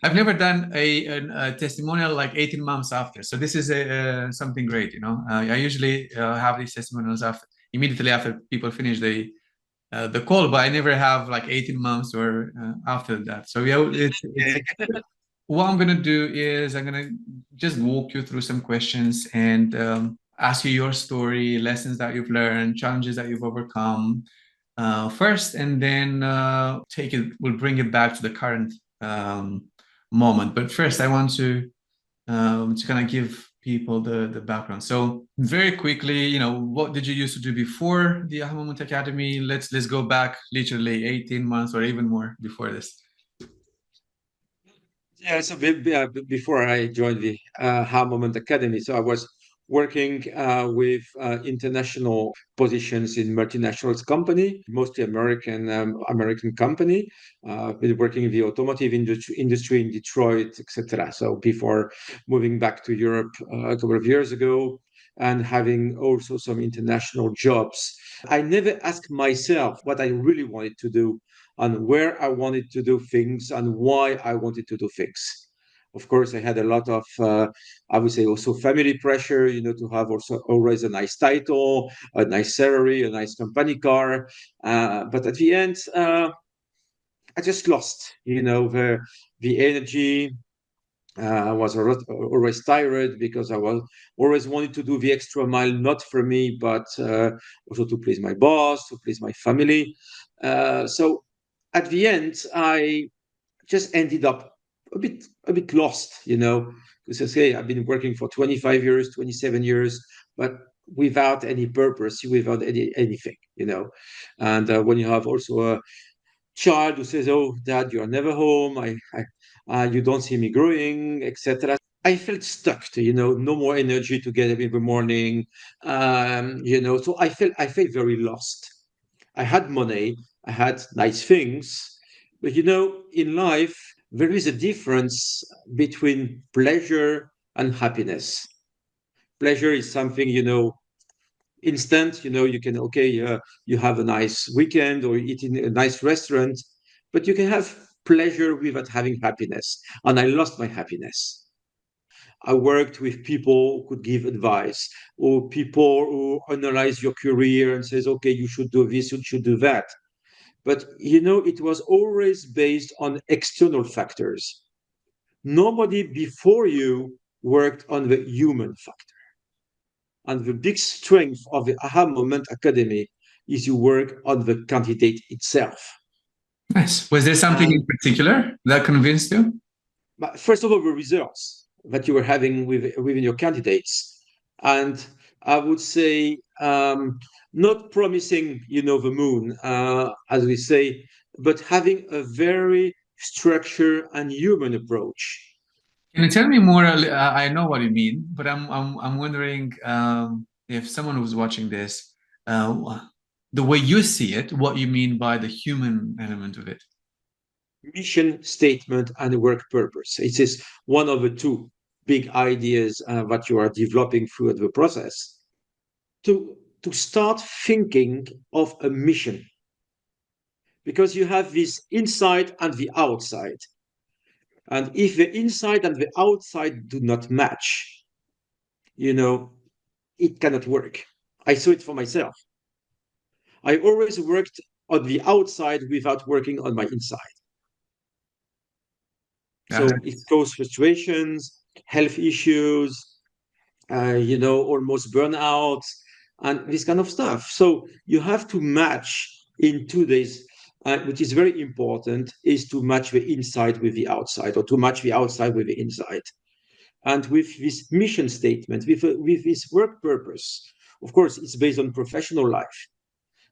I've never done a testimonial like 18 months after. So this is something great, you know. I usually have these testimonials after immediately after people finish the call, but I never have like 18 months or after that. So yeah, it's what I'm gonna do is I'm gonna just walk you through some questions and ask you your story, lessons that you've learned, challenges that you've overcome first, and then we'll bring it back to the current moment. But first, I want to kind of give people the background. So very quickly, you know, what did you used to do before the Aha Moment Academy? Let's go back literally 18 months or even more before this. Yeah, so before I joined the Ha Moment Academy, so I was working with international positions in multinationals company, mostly American company. Been working in the automotive industry in Detroit, etc. So before moving back to Europe a couple of years ago, and having also some international jobs, I never asked myself what I really wanted to do and where I wanted to do things and why I wanted to do things. Of course, I had a lot of, I would say, also family pressure, to have also always a nice title, a nice salary, a nice company car. But at the end, I just lost, the energy. I was always tired because I was always wanted to do the extra mile, not for me, but also to please my boss, to please my family. So at the end, I just ended up a bit lost, because hey, I've been working for 25 years, 27 years, but without any purpose, without anything, And when you have also a child who says, "Oh, Dad, you are never home. You don't see me growing, etc." I felt stuck. No more energy to get up in the morning. So I felt very lost. I had money, I had nice things, but in life there is a difference between pleasure and happiness. Pleasure is something instant. You can you have a nice weekend or eat in a nice restaurant, but you can have pleasure without having happiness. And I lost my happiness. I worked with people who could give advice, or people who analyze your career and says, okay, you should do this, you should do that. But it was always based on external factors. Nobody before you worked on the human factor. And the big strength of the Aha Moment Academy is you work on the candidate itself. Nice. Was there something in And particular that convinced you? but first of all, the results that you were having within your candidates. And I would say, not promising, the moon, as we say, but having a very structured and human approach. Can you tell me more? I know what you mean, but I'm wondering if someone who's watching this, uh, the way you see it, what you mean by the human element of it. Mission statement and work purpose. It is one of the two big ideas that you are developing throughout the process. To start thinking of a mission, because you have this inside and the outside. And if the inside and the outside do not match, you know, it cannot work. I saw it for myself. I always worked on the outside without working on my inside. Got So it caused frustrations, health issues, almost burnout and this kind of stuff. So you have to match in 2 days, which is very important, is to match the inside with the outside, or to match the outside with the inside. And with this mission statement, with this work purpose, of course, it's based on professional life.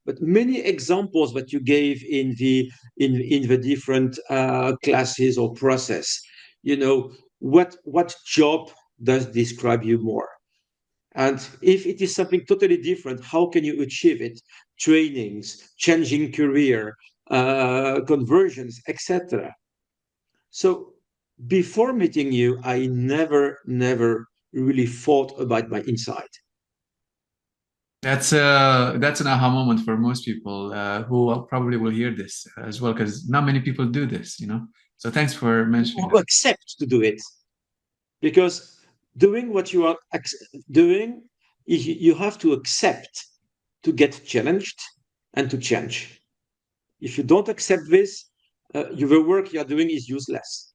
But many examples that you gave in the different classes or process, what job does describe you more? And if it is something totally different, how can you achieve it? Trainings, changing career, conversions, etc. So before meeting you, I never really thought about my inside. that's an aha moment for most people who probably will hear this as well, because not many people do this, you know. So thanks for mentioning You that. accept to do it, because doing what you are doing, you have to accept to get challenged and to change. If you don't accept this, the work you are doing is useless.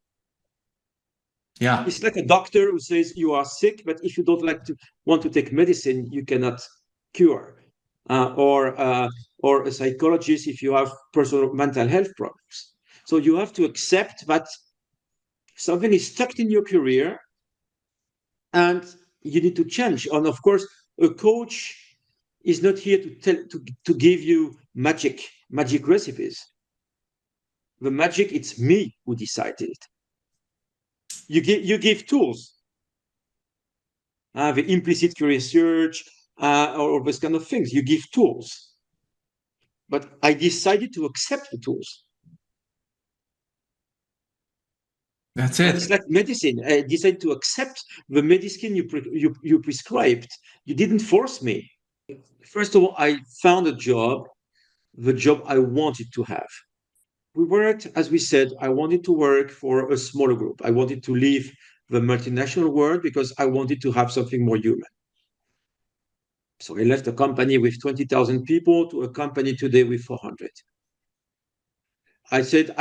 Yeah. It's like a doctor who says you are sick, but if you don't like to want to take medicine, you cannot cure. Or a psychologist if you have personal mental health problems. So you have to accept that something is stuck in your career and you need to change. And of course, a coach is not here to give you magic recipes. The magic, it's me who decided it. You give tools, the implicit research, or those kind of things. You give tools, but I decided to accept the tools. That's And it's it. like medicine. I decided to accept the medicine you prescribed. You didn't force me. First of all, I found a job, the job I wanted to have. We worked, as we said, I wanted to work for a smaller group. I wanted to leave the multinational world because I wanted to have something more human. So I left a company with 20,000 people to a company today with 400. I said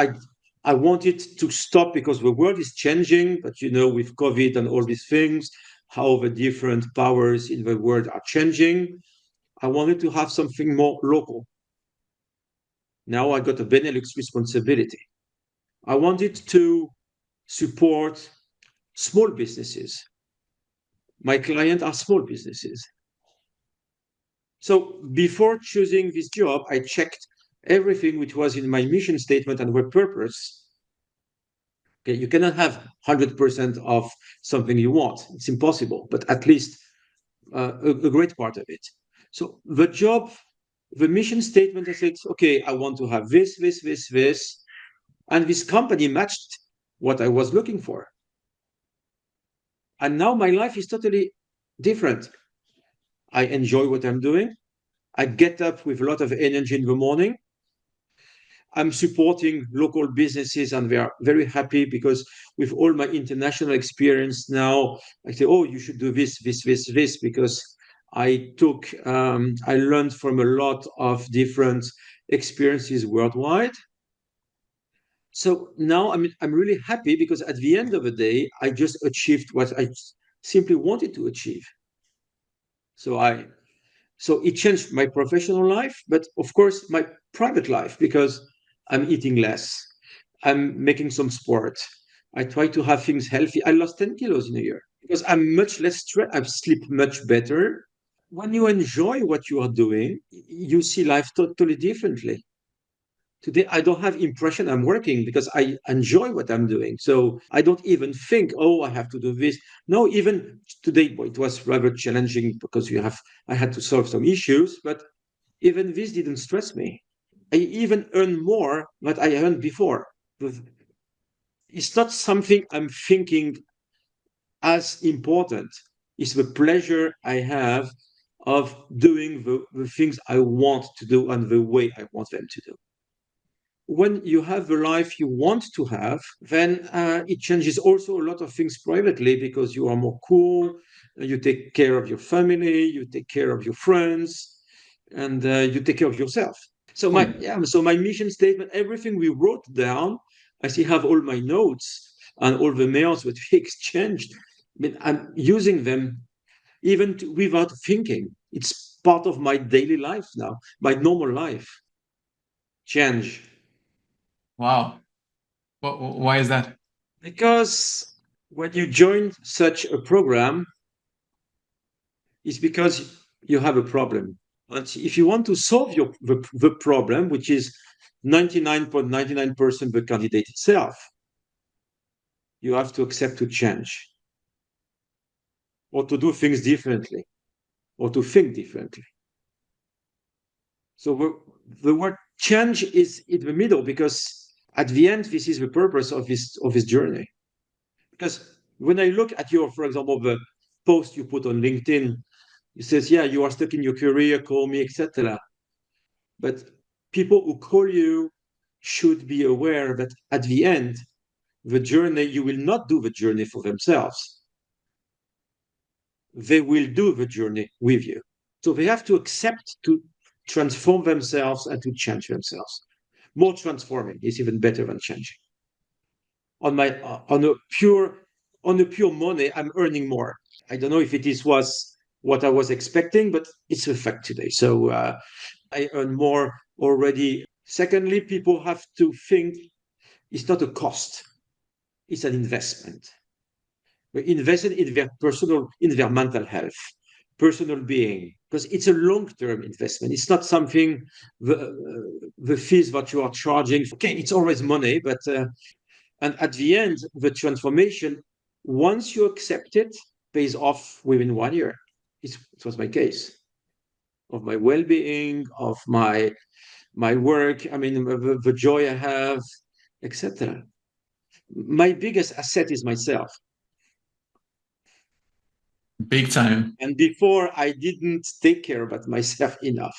I wanted to stop because the world is changing, but with COVID and all these things, how the different powers in the world are changing. I wanted to have something more local. Now I got a Benelux responsibility. I wanted to support small businesses. My clients are small businesses. So before choosing this job, I checked everything which was in my mission statement and web purpose. Okay, you cannot have 100% of something you want. It's impossible, but at least a great part of it. So the job, the mission statement, I said, okay, I want to have this, this, this, this. And this company matched what I was looking for. And now my life is totally different. I enjoy what I'm doing. I get up with a lot of energy in the morning. I'm supporting local businesses and they are very happy because with all my international experience now, I say, oh, you should do this, this, this, this, because I learned from a lot of different experiences worldwide. So now I'm really happy because at the end of the day, I just achieved what I simply wanted to achieve. So it changed my professional life, but of course my private life because I'm eating less. I'm making some sport. I try to have things healthy. I lost 10 kilos in a year because I'm much less stressed. I sleep much better. When you enjoy what you are doing, you see life totally differently. Today, I don't have impression I'm working because I enjoy what I'm doing. So I don't even think, oh, I have to do this. No, even today, it was rather challenging because I had to solve some issues, but even this didn't stress me. I even earn more than I earned before. It's not something I'm thinking as important. It's the pleasure I have of doing the things I want to do and the way I want them to do. When you have the life you want to have, then it changes also a lot of things privately because you are more cool, you take care of your family, you take care of your friends, and you take care of yourself. So my mission statement, everything we wrote down, I still have all my notes and all the mails that we exchanged. I'm using them even without thinking. It's part of my daily life now, my normal life. Change. Wow. Why is that? Because when you join such a program, it's because you have a problem. And if you want to solve the problem, which is 99.99% the candidate itself, you have to accept to change or to do things differently or to think differently. So the word change is in the middle because at the end, this is the purpose of this journey. Because when I look at for example, the post you put on LinkedIn, it says, yeah, you are stuck in your career, call me, etc. But people who call you should be aware that at the end, the journey, you will not do the journey for themselves. They will do the journey with you. So they have to accept to transform themselves and to change themselves. More transforming is even better than changing. On a pure money, I'm earning more. I don't know if was what I was expecting, but it's a fact today. So I earn more already. Secondly, people have to think it's not a cost; it's an investment. We invested in their in their mental health, personal being, because it's a long-term investment. It's not something the fees that you are charging. Okay, it's always money, but and at the end, the transformation, once you accept it, pays off within 1 year. It was my case of my well-being, of my work. I mean, the joy I have, etc. My biggest asset is myself. Big time. And before, I didn't take care about myself enough.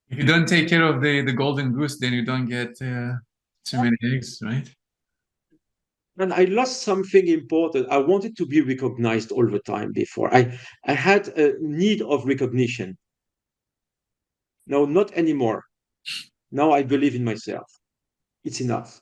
If you don't take care of the golden goose, then you don't get too many eggs, right? And I lost something important. I wanted to be recognized all the time before. I had a need of recognition. No, not anymore. Now I believe in myself. It's enough.